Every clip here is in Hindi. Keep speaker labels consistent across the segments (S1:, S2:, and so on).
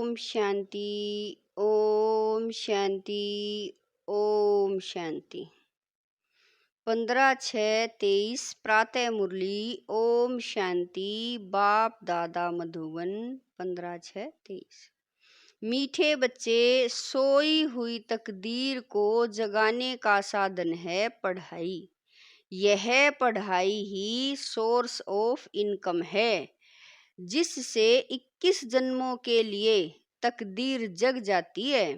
S1: ओम शांति। ओम शांति। ओम शांति। 15/6/23 प्रातः मुरली। ओम शांति। बाप दादा मधुबन 15/6/23। मीठे बच्चे, सोई हुई तकदीर को जगाने का साधन है पढ़ाई। यह पढ़ाई ही सोर्स ऑफ इनकम है, जिससे 21 जन्मों के लिए तकदीर जग जाती है।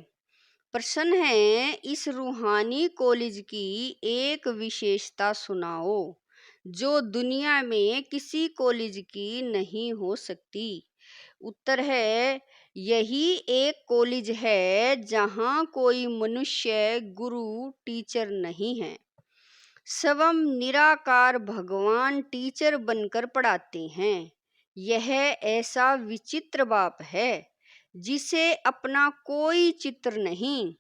S1: प्रश्न है, इस रूहानी कॉलेज की एक विशेषता सुनाओ जो दुनिया में किसी कॉलेज की नहीं हो सकती। उत्तर है, यही एक कॉलेज है जहाँ कोई मनुष्य गुरु टीचर नहीं है। स्वयं निराकार भगवान टीचर बनकर पढ़ाते हैं। यह ऐसा विचित्र बाप है जिसे अपना कोई चित्र नहीं,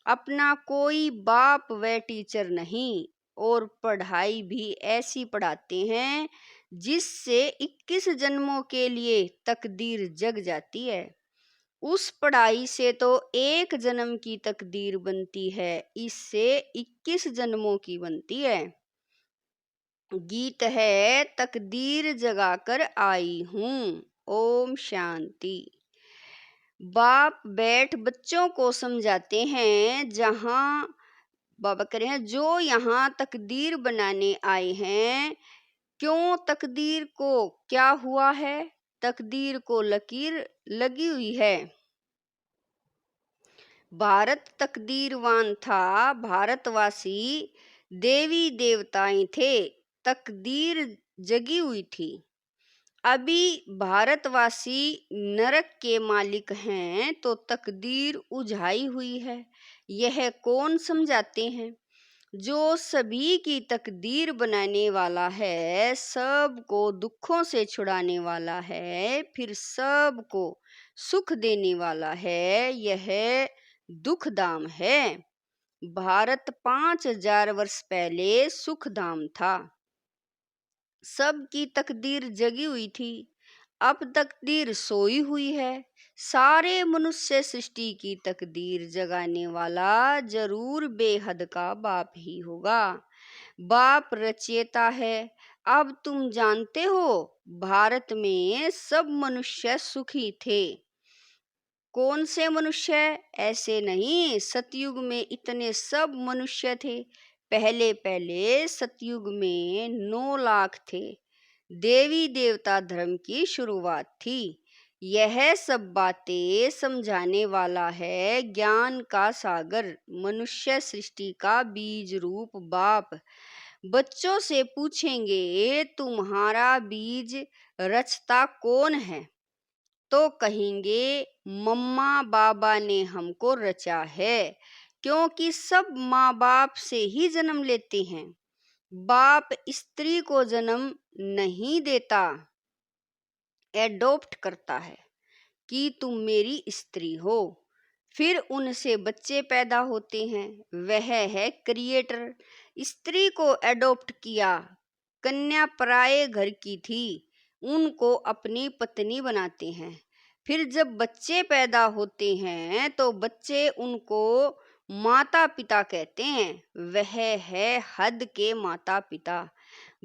S1: अपना कोई बाप व टीचर नहीं, और पढ़ाई भी ऐसी पढ़ाते हैं जिससे 21 जन्मों के लिए तकदीर जग जाती है। उस पढ़ाई से तो एक जन्म की तकदीर बनती है, इससे 21 जन्मों की बनती है। गीत है, तकदीर जगाकर आई हूँ। ओम शांति। बाप बैठ बच्चों को समझाते हैं, जहाँ बाबा कह रहे हैं जो यहाँ तकदीर बनाने आए हैं, क्यों तकदीर को क्या हुआ है, तकदीर को लकीर लगी हुई है। भारत तकदीरवान था, भारतवासी देवी देवताएं थे, तकदीर जगी हुई थी। अभी भारतवासी नरक के मालिक हैं तो तकदीर उझाई हुई है। यह कौन समझाते हैं? जो सभी की तकदीर बनाने वाला है, सबको दुखों से छुड़ाने वाला है, फिर सबको सुख देने वाला है, यह दुखधाम है। भारत 5000 वर्ष पहले सुखधाम था। सबकी तकदीर जगी हुई थी, अब तकदीर सोई हुई है। सारे मनुष्य सृष्टि की तकदीर जगाने वाला जरूर बेहद का बाप ही होगा। बाप रचयिता है। अब तुम जानते हो, भारत में सब मनुष्य सुखी थे। कौन से मनुष्य? ऐसे नहीं, सतयुग में इतने सब मनुष्य थे। पहले पहले सतयुग में 9 लाख थे। देवी देवता धर्म की शुरुआत थी। यह सब बातें समझाने वाला है ज्ञान का सागर, मनुष्य सृष्टि का बीज रूप बाप। बच्चों से पूछेंगे, तुम्हारा बीज रचता कौन है? तो कहेंगे, मम्मा बाबा ने हमको रचा है, क्योंकि सब माँ बाप से ही जन्म लेते हैं। बाप स्त्री को जन्म नहीं देता, एडॉप्ट करता है कि तुम मेरी स्त्री हो। फिर उनसे बच्चे पैदा होते हैं, वह है क्रिएटर। स्त्री को एडॉप्ट किया, कन्या पराये घर की थी, उनको अपनी पत्नी बनाते हैं। फिर जब बच्चे पैदा होते हैं तो बच्चे उनको माता पिता कहते हैं, वह है हद के माता पिता।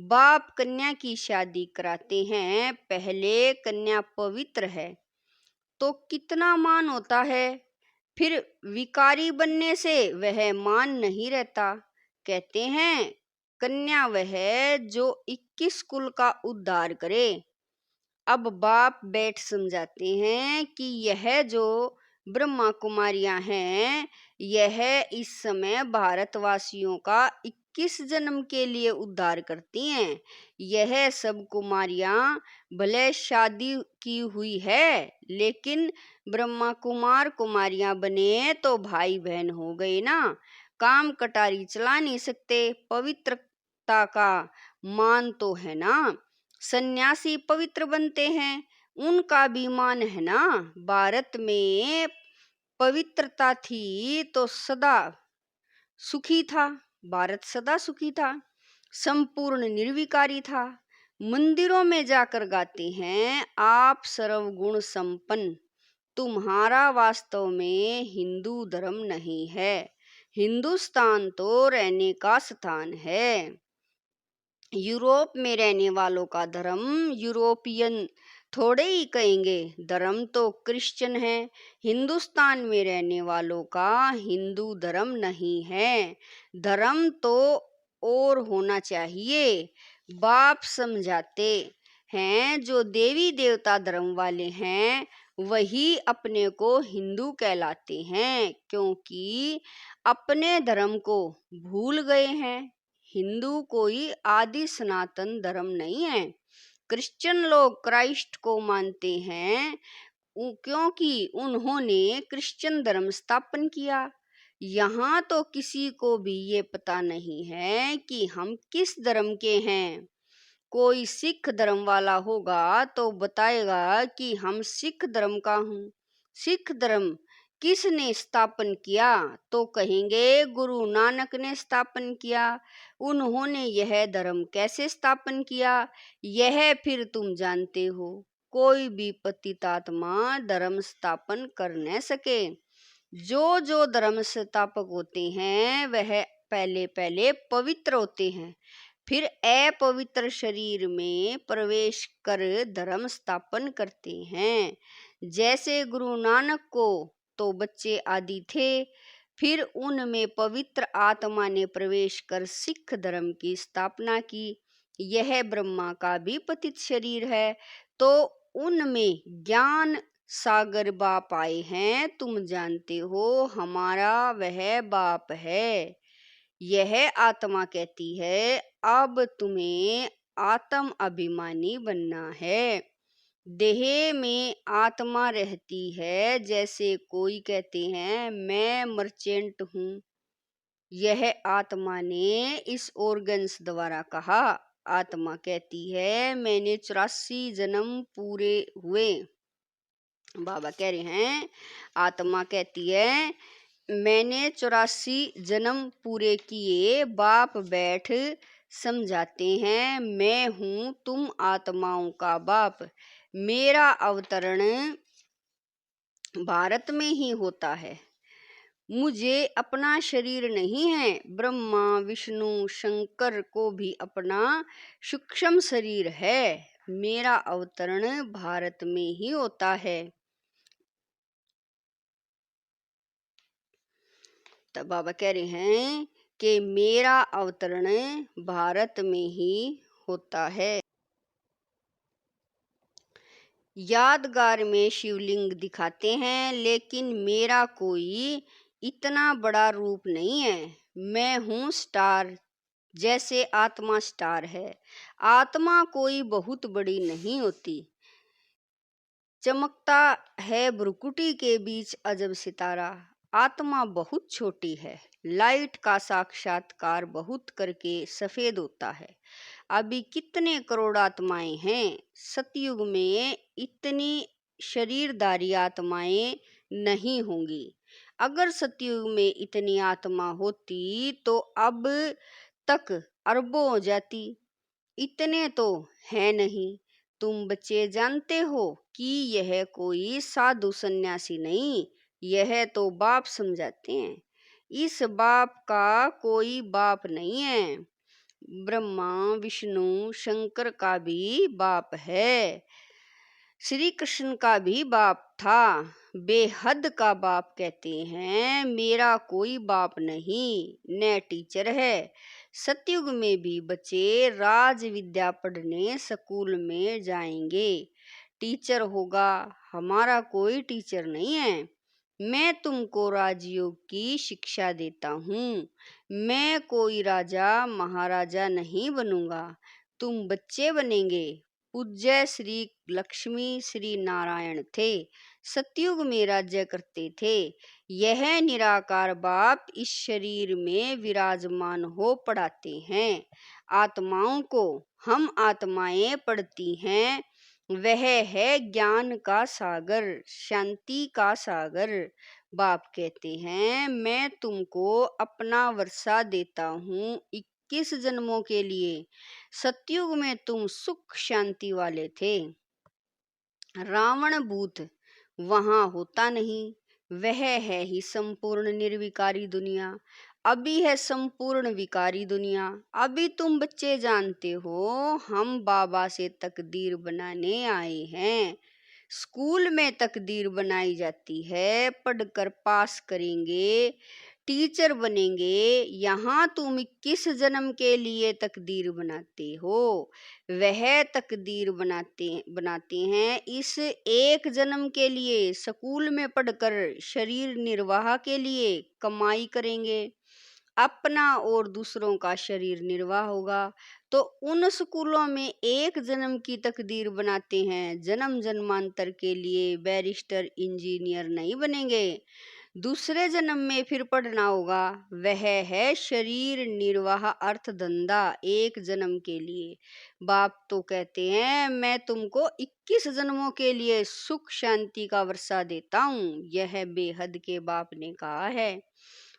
S1: बाप कन्या की शादी कराते हैं, पहले कन्या पवित्र है तो कितना मान होता है, फिर विकारी बनने से वह मान नहीं रहता। कहते हैं, कन्या वह जो 21 कुल का उद्धार करे। अब बाप बैठ समझाते हैं कि यह जो ब्रह्मा कुमारियां हैं, यह इस समय भारतवासियों का 21 जन्म के लिए उद्धार करती हैं। यह सब कुमारियां भले शादी की हुई है, लेकिन ब्रह्मा कुमार कुमारियां बने तो भाई बहन हो गए ना। काम कटारी चला नहीं सकते, पवित्रता का मान तो है ना। सन्यासी पवित्र बनते हैं, उनका भी मान है ना। भारत में पवित्रता थी तो सदा सुखी था, भारत सदा सुखी था, संपूर्ण निर्विकारी था। मंदिरों में जाकर गाते हैं, आप सर्वगुण संपन्न, तुम्हारा वास्तव में हिंदू धर्म नहीं है। हिंदुस्तान तो रहने का स्थान है। यूरोप में रहने वालों का धर्म यूरोपियन थोड़े ही कहेंगे, धर्म तो क्रिश्चियन है। हिंदुस्तान में रहने वालों का हिंदू धर्म नहीं है, धर्म तो और होना चाहिए। बाप समझाते हैं जो देवी देवता धर्म वाले हैं वही अपने को हिंदू कहलाते हैं, क्योंकि अपने धर्म को भूल गए हैं। हिंदू कोई आदि सनातन धर्म नहीं है। क्रिश्चियन लोग क्राइस्ट को मानते हैं क्योंकि उन्होंने क्रिश्चियन धर्म स्थापन किया। यहाँ तो किसी को भी ये पता नहीं है कि हम किस धर्म के हैं। कोई सिख धर्म वाला होगा तो बताएगा कि हम सिख धर्म का हूँ। सिख धर्म किसने स्थापन किया तो कहेंगे गुरु नानक ने स्थापन किया। उन्होंने यह धर्म कैसे स्थापन किया यह फिर तुम जानते हो। कोई भी पतितात्मा धर्म स्थापन कर न सके। जो धर्म संस्थापक होते हैं वह पहले पहले पवित्र होते हैं, फिर अपवित्र शरीर में प्रवेश कर धर्म स्थापन करते हैं। जैसे गुरु नानक को तो बच्चे आदि थे, फिर उनमें पवित्र आत्मा ने प्रवेश कर सिख धर्म की स्थापना की। यह ब्रह्मा का भी पतित शरीर है, तो उनमें ज्ञान सागर बाप आए हैं। तुम जानते हो हमारा वह बाप है। यह आत्मा कहती है अब तुम्हें आत्म अभिमानी बनना है। देह में आत्मा रहती है, जैसे कोई कहते हैं मैं मर्चेंट हूँ। यह आत्मा ने इस ऑर्गन्स द्वारा कहा। आत्मा कहती है मैंने 84 जन्म पूरे हुए। बाबा कह रहे हैं आत्मा कहती है मैंने 84 जन्म पूरे किए। बाप बैठ समझाते हैं मैं हूँ तुम आत्माओं का बाप। मेरा अवतरण भारत में ही होता है। मुझे अपना शरीर नहीं है। ब्रह्मा विष्णु शंकर को भी अपना सूक्ष्म शरीर है। मेरा अवतरण भारत में ही होता है। तब बाबा कह रहे हैं कि मेरा अवतरण भारत में ही होता है। यादगार में शिवलिंग दिखाते हैं, लेकिन मेरा कोई इतना बड़ा रूप नहीं है। मैं हूँ स्टार, जैसे आत्मा स्टार है। आत्मा कोई बहुत बड़ी नहीं होती। चमकता है भ्रुकुटी के बीच अजब सितारा। आत्मा बहुत छोटी है। लाइट का साक्षात्कार बहुत करके सफेद होता है। अभी कितने करोड़ आत्माएं हैं। सतयुग में इतनी शरीरधारी आत्माएं नहीं होंगी। अगर सतयुग में इतनी आत्मा होती तो अब तक अरबों हो जाती। इतने तो है नहीं। तुम बच्चे जानते हो कि यह कोई साधु सन्यासी नहीं, यह तो बाप समझाते हैं। इस बाप का कोई बाप नहीं है। ब्रह्मा विष्णु शंकर का भी बाप है। श्री कृष्ण का भी बाप था। बेहद का बाप कहते हैं मेरा कोई बाप नहीं, न टीचर है। सतयुग में भी बच्चे राज विद्या पढ़ने स्कूल में जाएंगे। टीचर होगा, हमारा कोई टीचर नहीं है। मैं तुमको राजयोग की शिक्षा देता हूँ। मैं कोई राजा महाराजा नहीं बनूंगा, तुम बच्चे बनेंगे। पूज्य श्री लक्ष्मी श्री नारायण थे, सतयुग में राज्य करते थे। यह निराकार बाप इस शरीर में विराजमान हो पढ़ाते हैं। आत्माओं को हम आत्माएं पढ़ती हैं। वह है ज्ञान का सागर, शांति का सागर। बाप कहते हैं मैं तुमको अपना वर्षा देता हूँ 21 जन्मों के लिए। सतयुग में तुम सुख शांति वाले थे। रावण भूत वहां होता नहीं। वह है ही संपूर्ण निर्विकारी दुनिया। अभी है संपूर्ण विकारी दुनिया। अभी तुम बच्चे जानते हो हम बाबा से तकदीर बनाने आए हैं। स्कूल में तकदीर बनाई जाती है, पढ़कर पास करेंगे, टीचर बनेंगे। यहाँ तुम 21 जन्म के लिए तकदीर बनाते हो। वह तकदीर बनाते हैं इस एक जन्म के लिए। स्कूल में पढ़कर शरीर निर्वाह के लिए कमाई करेंगे, अपना और दूसरों का शरीर निर्वाह होगा। तो उन स्कूलों में एक जन्म की तकदीर बनाते हैं, जन्म जन्मांतर के लिए बैरिस्टर इंजीनियर नहीं बनेंगे। दूसरे जन्म में फिर पढ़ना होगा। वह है शरीर निर्वाह अर्थ धंधा एक जन्म के लिए। बाप तो कहते हैं मैं तुमको 21 जन्मों के लिए सुख शांति का वर्षा देता हूँ। यह बेहद के बाप ने कहा है।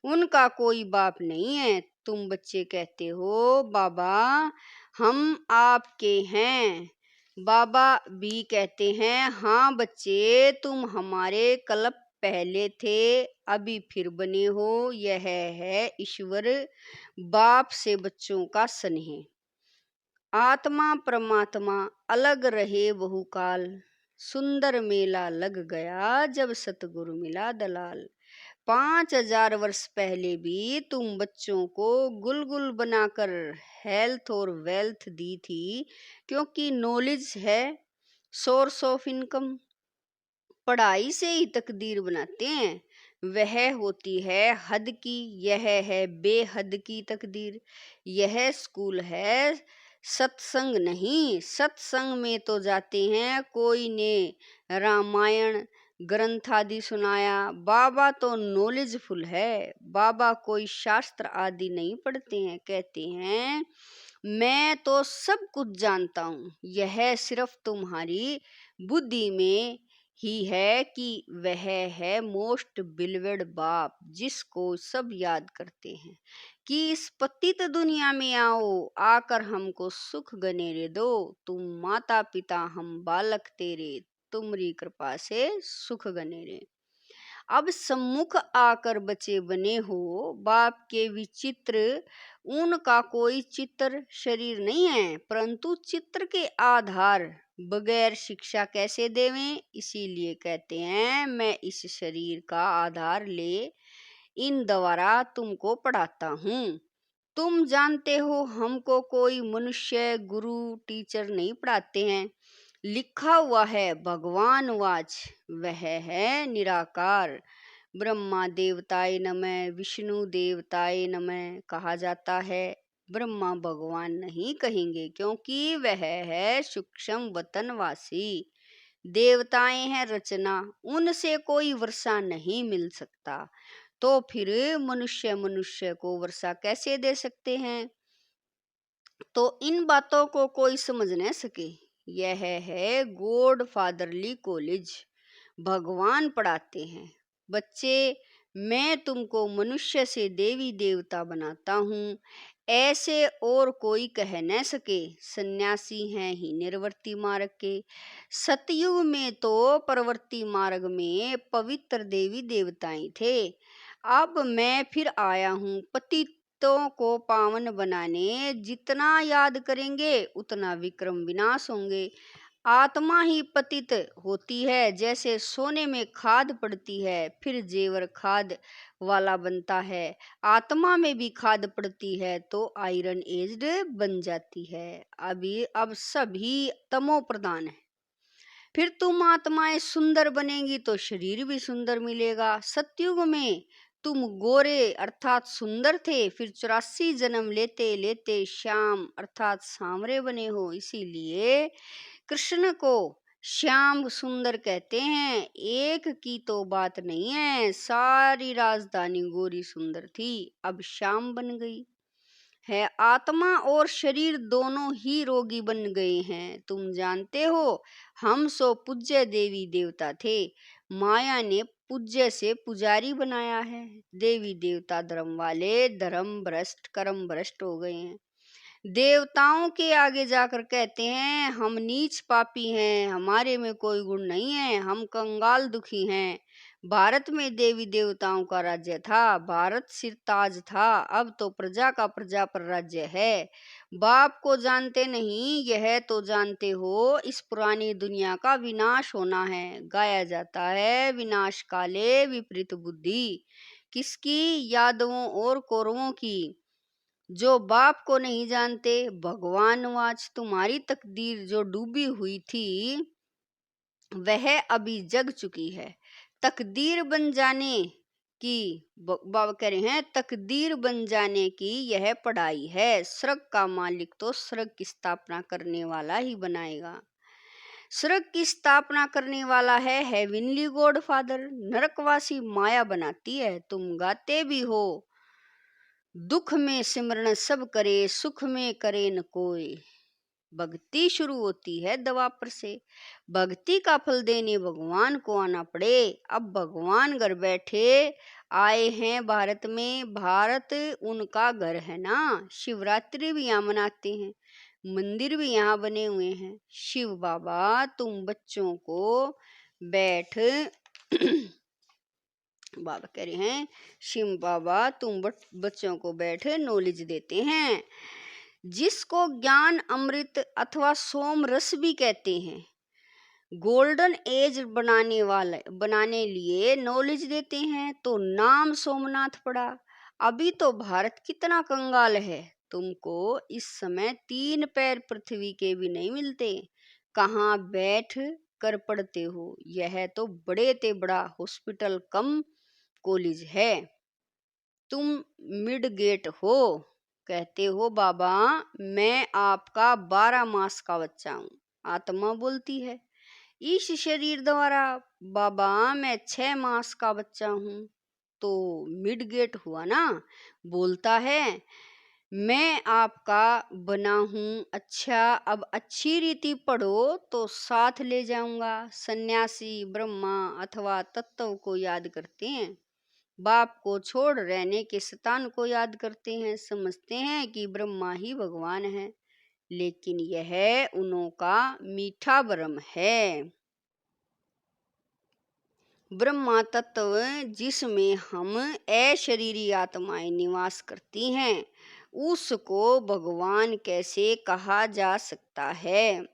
S1: उनका कोई बाप नहीं है। तुम बच्चे कहते हो बाबा हम आपके हैं। बाबा भी कहते हैं हाँ बच्चे तुम हमारे कल्प पहले थे, अभी फिर बने हो। यह है ईश्वर बाप से बच्चों का स्नेह। आत्मा परमात्मा अलग रहे बहुकाल, सुंदर मेला लग गया जब सतगुरु मिला दलाल। 5000 वर्ष पहले भी तुम बच्चों को गुलगुल बनाकर हेल्थ और वेल्थ दी थी, क्योंकि नॉलेज है सोर्स ऑफ इनकम। पढ़ाई से ही तकदीर बनाते हैं। वह होती है हद की, यह है बेहद की तकदीर। यह स्कूल है सत्संग नहीं। सत्संग में तो जाते हैं कोई ने रामायण ग्रंथ आदि सुनाया। बाबा तो नॉलेजफुल है। बाबा कोई शास्त्र आदि नहीं पढ़ते हैं। कहते हैं मैं तो सब कुछ जानता हूँ। यह सिर्फ तुम्हारी बुद्धि में ही है कि वह है मोस्ट बिलवेड बाप, जिसको सब याद करते हैं कि इस पतित दुनिया में आओ, आकर हमको सुख गनेरे दो। तुम माता पिता हम बालक तेरे, तुम्हारी कृपा से सुख गनेरे। अब सम्मुख आकर बचे बने हो बाप के विचित्र। उनका कोई चित्र शरीर नहीं है, परंतु चित्र के आधार बगैर शिक्षा कैसे देवें। इसीलिए कहते हैं मैं इस शरीर का आधार ले इन द्वारा तुमको पढ़ाता हूँ। तुम जानते हो हमको कोई मनुष्य गुरु टीचर नहीं पढ़ाते हैं। लिखा हुआ है भगवान वाच, वह है निराकार। ब्रह्मा देवताय नमः, विष्णु देवताय नमः कहा जाता है। ब्रह्मा भगवान नहीं कहेंगे, क्योंकि वह है सूक्ष्म वतनवासी। देवताएं हैं रचना, उनसे कोई वर्षा नहीं मिल सकता। तो फिर मनुष्य मनुष्य को वर्षा कैसे दे सकते हैं। तो इन बातों को कोई समझ न सके। यह है गॉड फादरली कॉलेज, भगवान पढ़ाते हैं। बच्चे मैं तुमको मनुष्य से देवी देवता बनाता हूँ, ऐसे और कोई कह न सके। सन्यासी हैं ही निर्वर्ती मार्ग के। सतयुग में तो प्रवर्ती मार्ग में पवित्र देवी देवताएं थे। अब मैं फिर आया हूँ पतितों को पावन बनाने। जितना याद करेंगे उतना विक्रम विनाश होंगे। आत्मा ही पतित होती है, जैसे सोने में खाद पड़ती है फिर जेवर खाद वाला बनता है। आत्मा में भी खाद पड़ती है तो आयरन एज्ड बन जाती है। अब सभी तमो प्रधान है। फिर तुम आत्माएं सुंदर बनेंगी तो शरीर भी सुंदर मिलेगा। सतयुग में तुम गोरे अर्थात सुंदर थे, फिर 84 जन्म लेते लेते श्याम अर्थात सांवरे बने हो। इसीलिए कृष्ण को श्याम सुंदर कहते हैं। एक की तो बात नहीं है, सारी राजधानी गोरी सुंदर थी, अब श्याम बन गई है। आत्मा और शरीर दोनों ही रोगी बन गए हैं। तुम जानते हो हम सो पूज्य देवी देवता थे, माया ने पूज्य से पुजारी बनाया है। देवी देवता धर्म वाले धर्म भ्रष्ट कर्म भ्रष्ट हो गए हैं। देवताओं के आगे जाकर कहते हैं हम नीच पापी हैं, हमारे में कोई गुण नहीं है, हम कंगाल दुखी हैं। भारत में देवी देवताओं का राज्य था, भारत सिरताज था, अब तो प्रजा का प्रजा पर राज्य है। बाप को जानते नहीं, यह तो जानते हो, इस पुरानी दुनिया का विनाश होना है। गाया जाता है विनाश काले विपरीत बुद्धि, किसकी? यादवों और कौरवों की, जो बाप को नहीं जानते। भगवान वाच, तुम्हारी तकदीर जो डूबी हुई थी वह अभी जग चुकी है। तकदीर बन जाने की, बाबा कह रहे हैं, तकदीर बन जाने की यह पढ़ाई है। स्वर्ग का मालिक तो स्वर्ग की स्थापना करने वाला ही बनाएगा। स्वर्ग की स्थापना करने वाला है हेवनली गॉड फादर। नरकवासी माया बनाती है, तुम गाते भी हो, दुख में सिमरण सब करे, सुख में करे न कोई। भक्ति शुरू होती है दवापर से, भक्ति का फल देने भगवान को आना पड़े। अब भगवान घर बैठे आए हैं भारत में, भारत उनका घर है ना। शिवरात्रि भी यहाँ मनाते हैं, मंदिर भी यहाँ बने हुए हैं। शिव बाबा तुम बच्चों को बैठ बाबा कह रहे हैं, शिव बाबा तुम बच्चों को बैठे नॉलेज देते हैं, जिसको ज्ञान अमृत अथवा सोम रस भी कहते हैं। गोल्डन एज बनाने लिए नॉलेज देते हैं। तो नाम सोमनाथ पड़ा। अभी तो भारत कितना कंगाल है, तुमको इस समय 3 पैर पृथ्वी के भी नहीं मिलते, कहाँ बैठ कर पढ़ते हो। यह तो बड़े ते बड़ा हॉस्पिटल कम कॉलेज है, तुम मिड गेट हो। कहते हो बाबा मैं आपका 12 मास का बच्चा हूँ, आत्मा बोलती है इस शरीर द्वारा। बाबा मैं 6 मास का बच्चा हूँ, तो मिड गेट हुआ ना। बोलता है मैं आपका बना हूँ। अच्छा अब अच्छी रीति पढ़ो तो साथ ले जाऊंगा। सन्यासी ब्रह्मा अथवा तत्व को याद करते हैं, बाप को छोड़ रहने के शैतान को याद करते हैं। समझते हैं कि ब्रह्मा ही भगवान है, लेकिन यह उन्हों का मीठा भ्रम है। ब्रह्मा तत्व जिसमें हम अशरीरी आत्माएं निवास करती हैं, उसको भगवान कैसे कहा जा सकता है।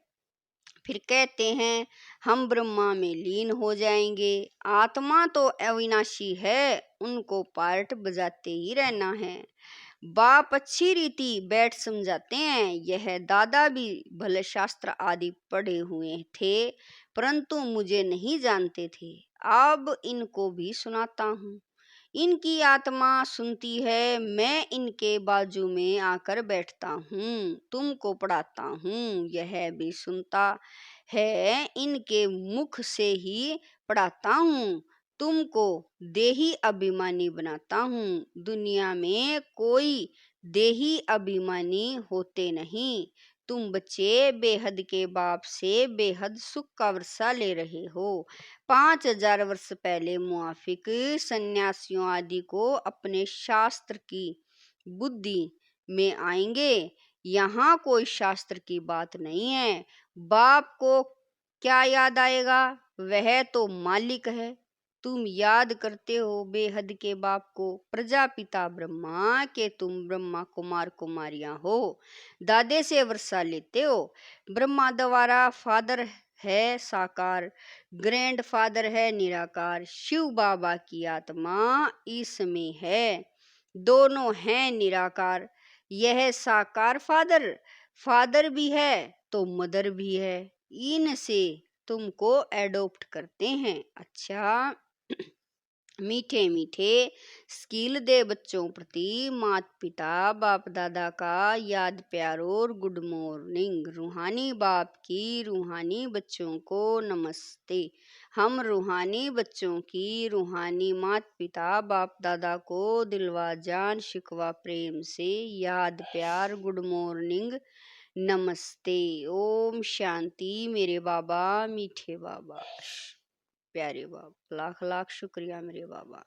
S1: फिर कहते हैं हम ब्रह्मा में लीन हो जाएंगे। आत्मा तो अविनाशी है, उनको पार्ट बजाते ही रहना है। बाप अच्छी रीति बैठ समझाते हैं। यह दादा भी भले शास्त्र आदि पढ़े हुए थे, परंतु मुझे नहीं जानते थे। अब इनको भी सुनाता हूँ, इनकी आत्मा सुनती है। मैं इनके बाजू में आकर बैठता हूँ, तुमको पढ़ाता हूँ, यह भी सुनता है। इनके मुख से ही पढ़ाता हूँ, तुमको देही अभिमानी बनाता हूँ। दुनिया में कोई देही अभिमानी होते नहीं। तुम बच्चे बेहद के बाप से बेहद सुख का वर्षा ले रहे हो। 5000 वर्ष पहले मुआफिक सन्यासियों आदि को अपने शास्त्र की बुद्धि में आएंगे। यहाँ कोई शास्त्र की बात नहीं है। बाप को क्या याद आएगा, वह तो मालिक है। तुम याद करते हो बेहद के बाप को, प्रजापिता ब्रह्मा के तुम ब्रह्मा कुमार कुमारियां हो, दादे से वर्षा लेते हो। ब्रह्मा द्वारा फादर है साकार, ग्रैंड फादर है निराकार। शिव बाबा की आत्मा इसमें है, दोनों हैं निराकार। यह साकार फादर भी है तो मदर भी है, इनसे तुमको एडॉप्ट करते हैं। अच्छा मीठे मीठे स्किल दे बच्चों प्रति माता पिता बाप दादा का याद प्यार और गुड मॉर्निंग। रूहानी बाप की रूहानी बच्चों को नमस्ते। हम रूहानी बच्चों की रूहानी माता पिता बाप दादा को दिलवा जान शिकवा प्रेम से याद प्यार गुड मॉर्निंग नमस्ते। ओम शांति। मेरे बाबा मीठे बाबा, प्यारे बाबा, लाख लाख शुक्रिया मेरे बाबा।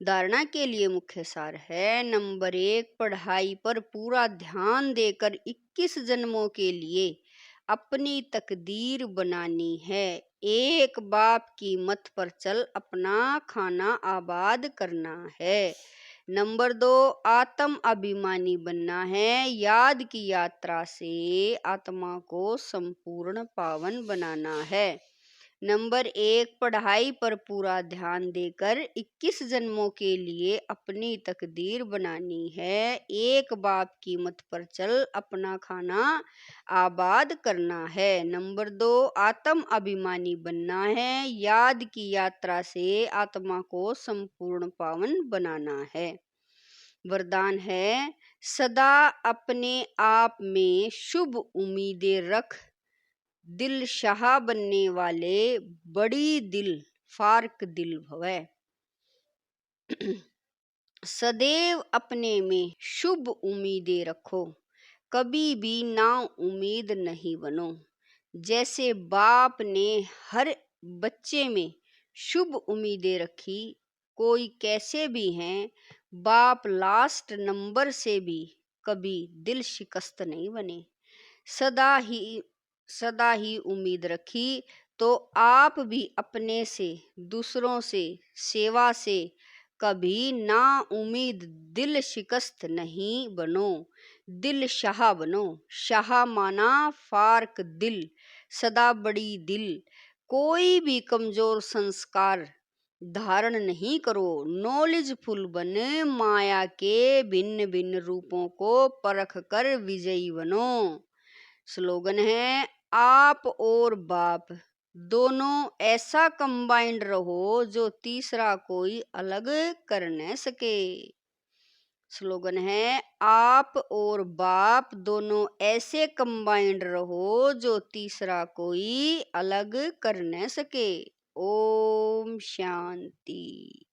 S1: धारणा के लिए मुख्य सार है। नंबर 1, पढ़ाई पर पूरा ध्यान देकर 21 जन्मों के लिए अपनी तकदीर बनानी है। एक बाप की मत पर चल अपना खाना आबाद करना है। नंबर 2, आत्म अभिमानी बनना है। याद की यात्रा से आत्मा को संपूर्ण पावन बनाना है। नंबर 1, पढ़ाई पर पूरा ध्यान देकर 21 जन्मों के लिए अपनी तकदीर बनानी है। एक बाप की मत पर चल अपना खाना आबाद करना है। नंबर 2, आत्म अभिमानी बनना है। याद की यात्रा से आत्मा को संपूर्ण पावन बनाना है। वरदान है, सदा अपने आप में शुभ उम्मीदें रख, दिल शाह बनने वाले बड़ी दिल फार्क दिल भवै। सदैव अपने में शुभ उम्मीदें रखो, कभी भी ना उम्मीद नहीं बनो। जैसे बाप ने हर बच्चे में शुभ उम्मीदें रखी, कोई कैसे भी हैं, बाप लास्ट नंबर से भी कभी दिल शिकस्त नहीं बने। सदा ही उम्मीद रखी तो आप भी अपने से, दूसरों से, सेवा से कभी ना उम्मीद दिल शिकस्त नहीं बनो। दिल शाह बनो। शाह माना फार्क दिल, सदा बड़ी दिल। कोई भी कमजोर संस्कार धारण नहीं करो। नॉलेजफुल बने, माया के भिन्न भिन्न रूपों को परख कर विजयी बनो। स्लोगन है, आप और बाप दोनों ऐसा कंबाइंड रहो जो तीसरा कोई अलग कर न सके। स्लोगन है, आप और बाप दोनों ऐसे कंबाइंड रहो जो तीसरा कोई अलग कर न सके। ओम शांति।